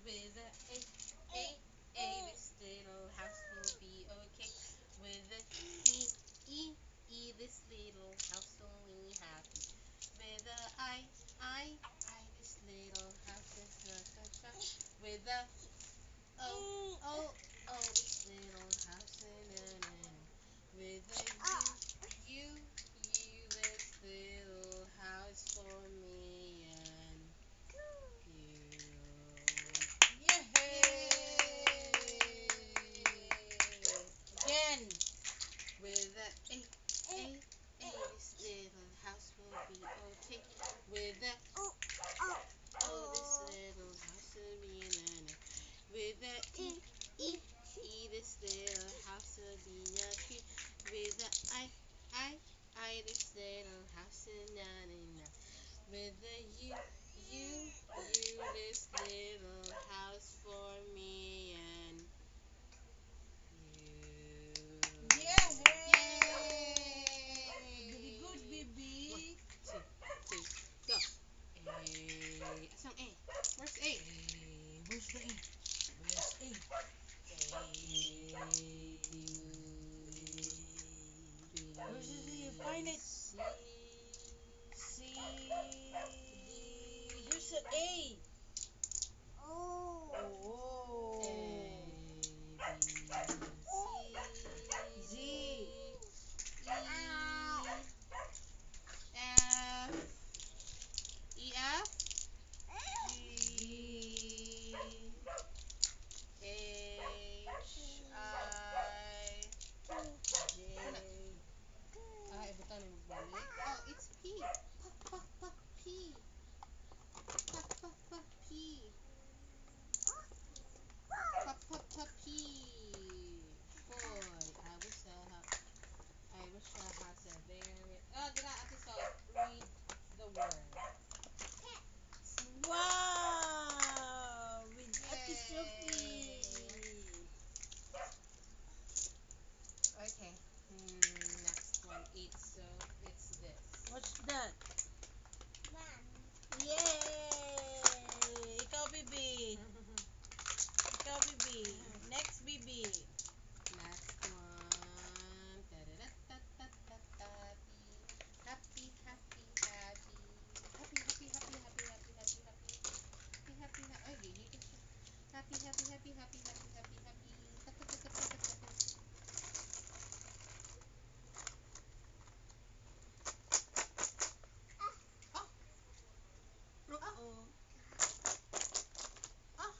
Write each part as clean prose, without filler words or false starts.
With a A, this little house will be okay. With a E, this little house only happy. With a this little house is sha. With a this little house na. With a this little house for me and you. Again. With a this little house will be okay. With a this little house will be na. With a this little house will be a tree. With a this little house na na na. With a this little house for me and you. Very good, baby. 1, 2, 3, go. A. Asang A? Where's A? Where's the A? Where's A? Where's the A? Find it. C. There's the A. Oh. Z. F. G. H. J. Ibutan mo balik. Oh, it's P. P. P. P. Boy, I wish I had a very. Oh, did I episode read the word? Wow! With Yay. Ate Sophie. Okay. Next one. So it's this. What's that? Yay! Ikaw, Bibi. Ikaw, Bibi. Next, Bibi. Next one. Da-da-da-da-da-da-da. Happy. Ay, dito siya. Happy. Uh-oh. Huh?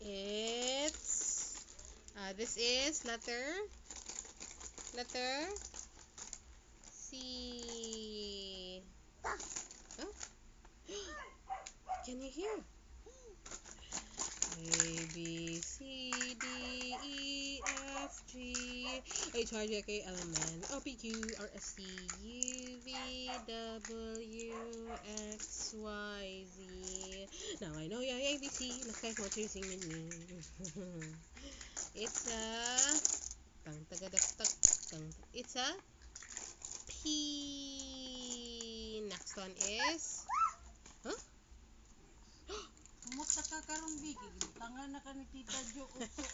It's this is letter C. Huh? Can you hear? A B C D E F G H I J K L M N O P Q R S T U V W X Y Z. Now I know your ABC. Looks like what you're singing with me. It's a it's a P. Next one is huh? Kumusta ka karon, Biki? Tangan na ka ni Tita Jo. Uso.